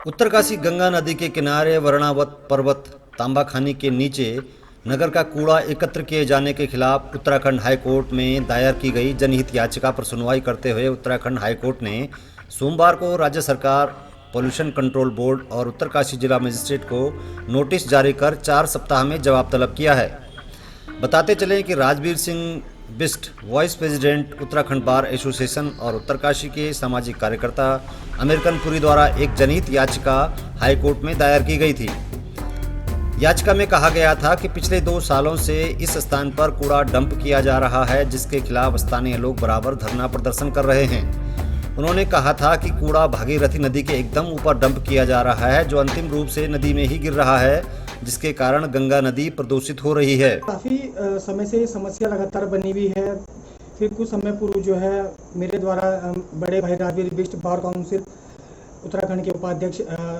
उत्तरकाशी गंगा नदी के किनारे वर्णावत पर्वत तांबाखानी के नीचे नगर का कूड़ा एकत्र किए जाने के खिलाफ उत्तराखंड हाई कोर्ट में दायर की गई जनहित याचिका पर सुनवाई करते हुए उत्तराखंड हाई कोर्ट ने सोमवार को राज्य सरकार, पोल्यूशन कंट्रोल बोर्ड और उत्तरकाशी जिला मजिस्ट्रेट को नोटिस जारी कर 4 सप्ताह में जवाब तलब किया है। बताते चलें कि Rajveer Singh Bisht, vice president Uttarakhand bar association और उत्तरकाशी के सामाजिक कार्यकर्ता अमेरिकन पुरी द्वारा एक जनहित याचिका हाईकोर्ट में दायर की गई थी। याचिका में कहा गया था कि पिछले 2 सालों से इस स्थान पर कूड़ा डंप किया जा रहा है, जिसके खिलाफ स्थानीय लोग बराबर धरना प्रदर्शन कर रहे हैं। उन्होंने कहा था कि कूड़ा भागीरथी नदी के एकदम ऊपर डंप किया जा रहा है, जो अंतिम रूप से नदी में ही गिर रहा है, जिसके कारण गंगा नदी प्रदूषित हो रही है। काफ़ी समय से समस्या लगातार बनी हुई है। फिर कुछ समय पूर्व जो है मेरे द्वारा बड़े भाई राजवीर बिस्ट बार काउंसिल उत्तराखंड के उपाध्यक्ष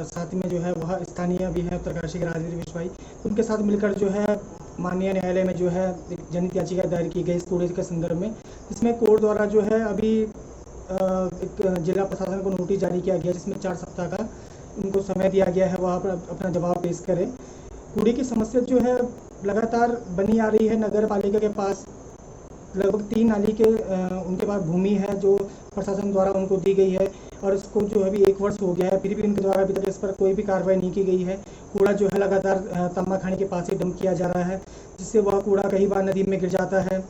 साथ में जो है वह स्थानीय भी है उत्तरकाशी के राजवीर बिस्ट भाई, उनके साथ मिलकर जो है माननीय न्यायालय में जो है एक जनहित याचिका दायर की गई इस कूड़े के संदर्भ में। इसमें कोर्ट द्वारा जो है अभी एक जिला प्रशासन को नोटिस जारी किया गया, जिसमें 4 सप्ताह का उनको समय दिया गया है, वहाँ पर अपना जवाब पेश करें। कूड़े की समस्या जो है लगातार बनी आ रही है। नगर पालिका के पास लगभग 3 नाली के उनके पास भूमि है जो प्रशासन द्वारा उनको दी गई है, और इसको जो है अभी 1 वर्ष हो गया है, फिर भी उनके द्वारा अभी तक इस पर कोई भी कार्रवाई नहीं की गई है। कूड़ा जो है लगातार तांबाखानी के पास ही डंप किया जा रहा है, जिससे वह कूड़ा कई बार नदी में गिर जाता है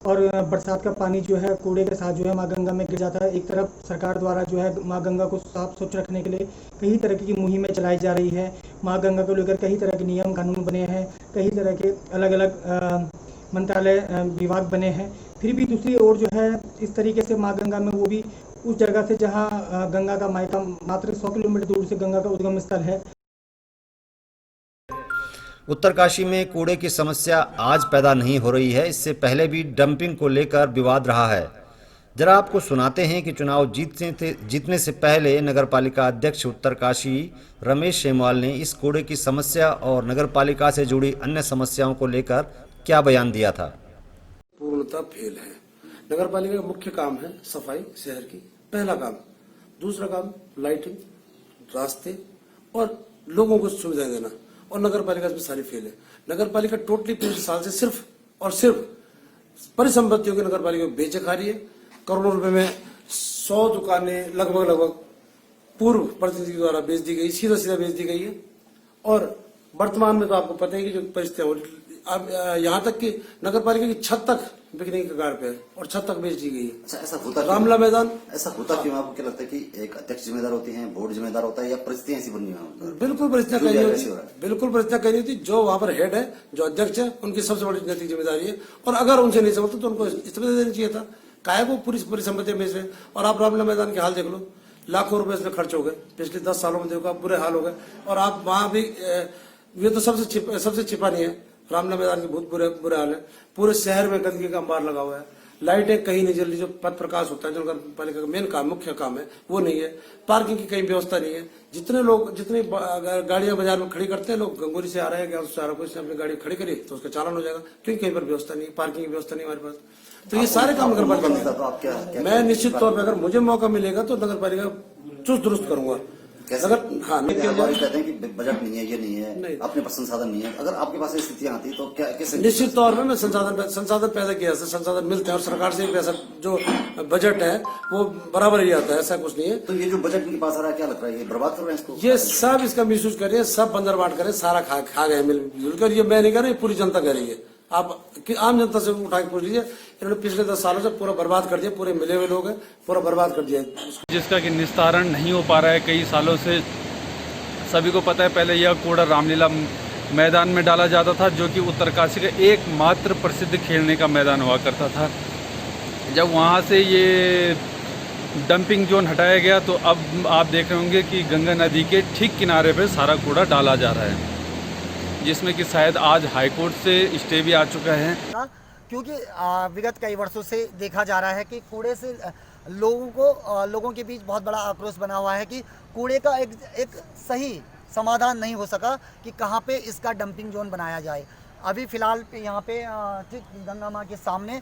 और बरसात का पानी जो है कूड़े के साथ जो है माँ गंगा में गिर जाता है। एक तरफ सरकार द्वारा जो है माँ गंगा को साफ स्वच्छ रखने के लिए कई तरह की मुहिमें चलाई जा रही है। माँ गंगा को लेकर कई तरह के नियम कानून बने हैं, कई तरह के अलग अलग मंत्रालय विभाग बने हैं। फिर भी दूसरी ओर जो है इस तरीके से माँ गंगा में, वो भी उस जगह से जहाँ गंगा का मायका मात्र 100 किलोमीटर दूर से गंगा का उद्गम स्थल है। उत्तरकाशी में कूड़े की समस्या आज पैदा नहीं हो रही है, इससे पहले भी डंपिंग को लेकर विवाद रहा है। जरा आपको सुनाते हैं कि चुनाव जीतने से पहले नगरपालिका अध्यक्ष उत्तरकाशी रमेश शेमवाल ने इस कूड़े की समस्या और नगरपालिका से जुड़ी अन्य समस्याओं को लेकर क्या बयान दिया था। पूर्णतः फेल है। नगरपालिका का मुख्य काम है सफाई शहर की, पहला काम। दूसरा काम लाइटिंग, रास्ते और लोगों को सुविधाएं देना, और नगरपालिका इसमें सारी फेल है। नगरपालिका टोटली पिछले साल से सिर्फ और सिर्फ परिसंपत्तियों की नगरपालिका बेचे खा रही है। करोड़ों रुपए में 100 दुकानें लगभग पूर्व प्रतिनिधि द्वारा बेच दी गई, सीधा सीधा बेच दी गई है। और वर्तमान में तो आपको पता है कि जो परिस्थितियां हो रही, अब यहाँ तक कि नगरपालिका की छत तक बिकने के कगार पे है और छत तक बेच दी गई है। अच्छा, ऐसा होता रामला मैदान ऐसा होता क्यों? आपको क्या लगता है कि एक अध्यक्ष जिम्मेदार होती हैं, बोर्ड जिम्मेदार होता है, या परिस्थितियां ऐसी बननी है? बिल्कुल परिस्थितियां करनी होती, बिल्कुल परिस्थितियां करनी होती। जो वहां पर हेड है, जो अध्यक्ष है, उनकी सबसे बड़ी नैतिक जिम्मेदारी है, और अगर उनसे नहीं समझते तो उनको इस्तीफा दे देना चाहिए था। काहे वो पूरी संपत्ति बेच रहे। और आप रामला मैदान के हाल देख लो, लाखों रुपए इसमें खर्च हो गए पिछले 10 सालों में, देखो बुरे हाल हो गए। और आप वहां भी ये तो सबसे छिपा नहीं है, रामला मैदान के बहुत बुरे हाल है। पूरे शहर में गंदगी का अंबार लगा हुआ है, लाइटें कहीं नहीं जल रही, जो पथ प्रकाश होता है, जो नगरपालिका का मेन काम, मुख्य काम है, वो नहीं है। पार्किंग की कहीं व्यवस्था नहीं है। जितनी गाड़ियां बाजार में खड़ी करते हैं लोग, गंगोली से आ रहे हैं, उससे आ रहा है, कोई अपनी गाड़ी खड़ी करी तो उसका चालान हो जाएगा, क्योंकि कहीं पर व्यवस्था नहीं है, पार्किंग की व्यवस्था नहीं हमारे पास। तो ये सारे काम नगरपालिका, मैं निश्चित तौर पर अगर मुझे मौका मिलेगा तो नगरपालिका चुस्त दुरुस्त करूंगा। अगर कहते हैं कि बजट नहीं है, ये नहीं है, अपने पास संसाधन नहीं है, अगर आपके पास स्थितियां आती तो क्या कैसे? निश्चित तौर पर मैं संसाधन पैदा किया, संसाधन मिलते हैं, और सरकार से पैसा जो बजट है वो बराबर ही आता है, ऐसा कुछ नहीं है। तो ये जो बजट इनके पास आ रहा है, क्या लग रहा है ये बर्बाद कर रहे हैं इसको? ये सब इसका मिसयूज कर रहे हैं, सब बंदर बांट कर सारा खा गए मिलजुल कर। ये मैं नहीं कर रही, पूरी जनता कर रही है। आप आम जनता से उठा के पूछ लीजिए, इन्होंने पिछले 10 सालों से पूरा बर्बाद कर दिया, पूरे मिले हुए लोग हैं, पूरा बर्बाद कर दिया, जिसका कि निस्तारण नहीं हो पा रहा है कई सालों से। सभी को पता है, पहले यह कूड़ा रामलीला मैदान में डाला जाता था, जो कि उत्तरकाशी का एकमात्र प्रसिद्ध खेलने का मैदान हुआ करता था। जब वहाँ से ये डंपिंग जोन हटाया गया, तो अब आप देख रहे होंगे कि गंगा नदी के ठीक किनारे पे सारा कूड़ा डाला जा रहा है, जिसमें कि शायद आज हाईकोर्ट से स्टे भी आ चुका है। क्योंकि विगत कई वर्षों से देखा जा रहा है कि कूड़े से लोगों के बीच बहुत बड़ा आक्रोश बना हुआ है कि कूड़े का एक सही समाधान नहीं हो सका कि कहाँ पे इसका डंपिंग जोन बनाया जाए। अभी फ़िलहाल यहाँ पे ठीक गंगा माँ के सामने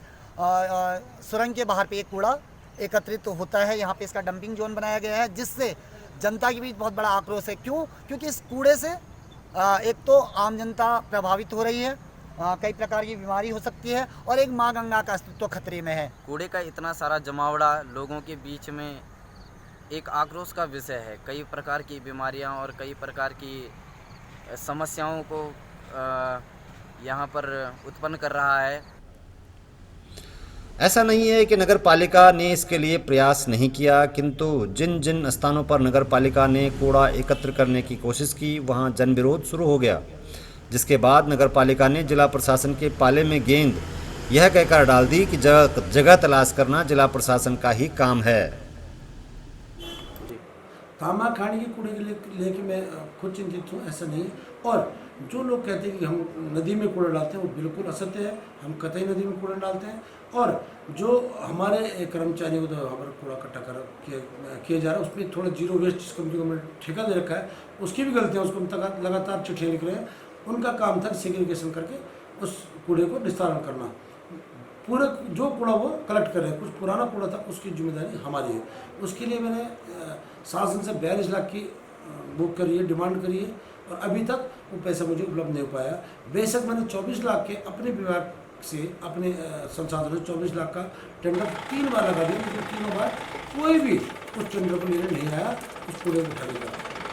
सुरंग के बाहर पे एक कूड़ा एकत्रित होता है, यहाँ पे इसका डंपिंग जोन बनाया गया है, जिससे जनता के बीच बहुत बड़ा आक्रोश है। क्यों? क्योंकि इस कूड़े से एक तो आम जनता प्रभावित हो रही है, कई प्रकार की बीमारी हो सकती है और एक माँ गंगा का अस्तित्व खतरे में है। कूड़े का इतना सारा जमावड़ा लोगों के बीच में एक आक्रोश का विषय है। कई प्रकार की बीमारियां और कई प्रकार की समस्याओं को यहाँ पर उत्पन्न कर रहा है। ऐसा नहीं है कि नगर पालिका ने इसके लिए प्रयास नहीं किया, किंतु जिन जिन स्थानों पर नगर पालिका ने कूड़ा एकत्र करने की कोशिश की वहां जन विरोध शुरू हो गया, जिसके बाद नगर पालिका ने जिला प्रशासन के पाले में गेंद यह कहकर डाल दी कि जगह तलाश करना जिला प्रशासन का ही काम है। तांबा खाने के कूड़े के लेके मैं खुद चिंतित हूँ, ऐसा नहीं। और जो लोग कहते हैं कि हम नदी में कूड़ा डालते हैं वो बिल्कुल असत्य है। हम कतई नदी में कूड़ा डालते हैं और जो हमारे कर्मचारियों को वहाँ पर कूड़ा इकट्ठा किया जा रहा है उसमें थोड़ा जीरो वेस्ट जिस कंपनी को मैंने ठेका दे रखा है उसकी भी गलतियाँ, उसको हम लगातार चिट्ठियाँ लिख रहे हैं। उनका काम था सेग्रीगेशन करके उस कूड़े को निस्तारण करना। पूरे जो कूड़ा वो कलेक्ट कर रहे हैं, कुछ पुराना कूड़ा था उसकी जिम्मेदारी हमारी है। उसके लिए मैंने शासन से 42 लाख की बुक करी है, डिमांड करी है और अभी तक वो पैसा मुझे उपलब्ध नहीं हो पाया। बेशक मैंने 24 लाख के अपने विभाग से अपने संसाधनों 24 लाख का टेंडर 3 बार लगा दिया, लेकिन तीनों बार कोई भी उस टेंडर को लेने नहीं आया उस कूड़े को उठाने का।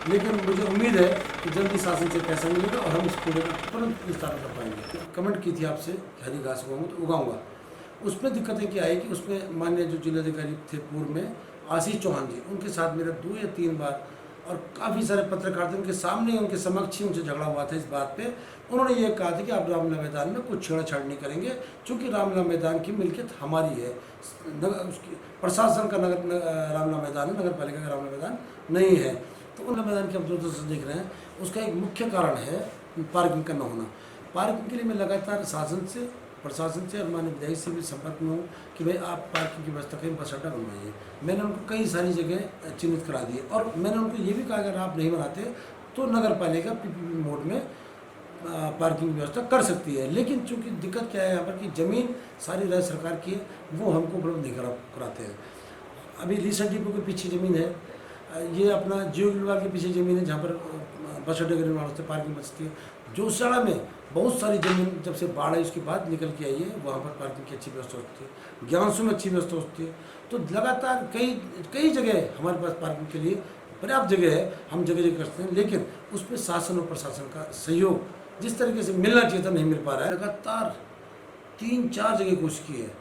लेकिन मुझे उम्मीद है कि जल्दी शासन से पैसा मिलेगा और हम इस कूड़े का तुरंत निस्तारण कर पाएंगे। कमेंट की थी आपसे हरी घास उगाऊंगा तो उगाऊंगा। उसमें दिक्कतें क्या आई कि उसमें माननीय जो जिलाधिकारी थे पूर्व में आशीष चौहान जी, उनके साथ मेरा 2 या 3 बार और काफ़ी सारे पत्रकार थे, उनके सामने उनके समक्ष ही उनसे झगड़ा हुआ था इस बात पे। उन्होंने ये कहा था कि आप रामलीला मैदान में कुछ छेड़छाड़ नहीं करेंगे क्योंकि रामलीला मैदान की मिल्कियत हमारी है, उसकी प्रशासन का रामलीला मैदान है, नगर पालिका का रामलीला मैदान नहीं है। तो उन मैदान की आप जो देख रहे हैं उसका एक मुख्य कारण है पार्किंग का न होना। पार्किंग के लिए मैं लगातार शासन से, प्रशासन से और माननीय विधायक से भी संपर्क में हूँ कि भाई आप पार्किंग की व्यवस्था करें, बस अड्डा बनवाइए। मैंने उनको कई सारी जगह चिन्हित करा दी और मैंने उनको ये भी कहा अगर आप नहीं बनाते तो नगर पालिका PPP मोड में पार्किंग की व्यवस्था कर सकती है। लेकिन चूंकि दिक्कत क्या है यहाँ पर कि ज़मीन सारी राज्य सरकार की है, वो हमको उपलब्ध नहीं कराते हैं। अभी लीसर डिपो के पीछे ज़मीन है, ये अपना जियो विभाग के पीछे ज़मीन है जहाँ पर बस अड्डे का निर्माण होता है, पार्किंग बचती है। जोशियाड़ा में बहुत सारी ज़मीन जब से बाढ़ आई उसके बाद निकल के आई है, वहाँ पर पार्किंग की अच्छी व्यवस्था होती है। ज्ञानसू में अच्छी व्यवस्था होती है। तो लगातार कई जगह हमारे पास पार्किंग के लिए पर्याप्त जगह है, हम जगह जगह करते हैं, लेकिन उसमें शासन और प्रशासन का सहयोग जिस तरीके से मिलना चाहिए था नहीं मिल पा रहा है। लगातार 3-4 जगह कोशिश की है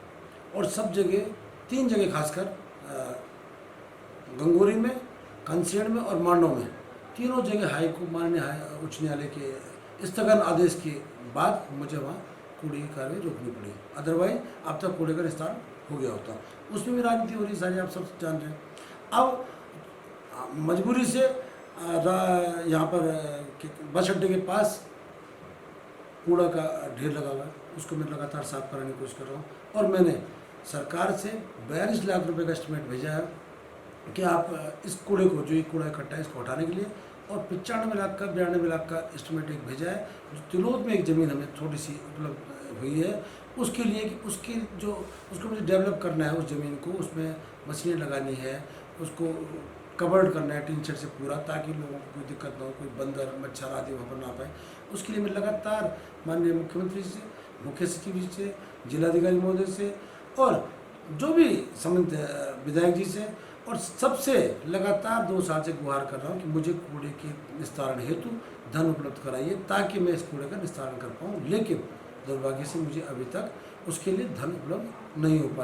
और सब जगह 3 जगह खासकर गंगोरी में, कंसेड़ में और मांडव में, तीनों जगह हाईकोर्ट माननीय उच्च न्यायालय के स्थगन आदेश के बाद मुझे वहाँ कूड़े की कार्रवाई रोकनी पड़ी। अदरवाइज अब तक कूड़े का निस्तारण हो गया होता। उसमें भी राजनीति हो रही सारी, आप सब जान रहे हैं। अब मजबूरी से यहाँ पर बस अड्डे के पास कूड़ा का ढेर लगा हुआ है, उसको मैं लगातार साफ कराने की कोशिश कर रहा हूँ और मैंने सरकार से 42 लाख रुपए का एस्टिमेट भेजा है कि आप इस कूड़े को, जो ये कूड़ा इकट्ठा है इसको हटाने के लिए, और 95 लाख का 92 लाख का एस्टिमेट एक भेजा है। जो तिलोद में एक ज़मीन हमें थोड़ी सी उपलब्ध हुई है उसके लिए कि उसको मुझे डेवलप करना है उस ज़मीन को, उसमें मशीनें लगानी है, उसको कवर्ड करना है टीन शेड से पूरा, ताकि लोगों को कोई दिक्कत ना हो, कोई बंदर मच्छर आदि वहाँ पर ना पाए। उसके लिए मैं लगातार माननीय मुख्यमंत्री से, मुख्य सचिव जी से, जिलाधिकारी महोदय से और जो भी संबंधित विधायक जी से और सबसे लगातार 2 साल से गुहार कर रहा हूँ कि मुझे कूड़े के निस्तारण हेतु धन उपलब्ध कराइए ताकि मैं इस कूड़े का निस्तारण कर पाऊँ। लेकिन दुर्भाग्य से मुझे अभी तक उसके लिए धन उपलब्ध नहीं हो पाया।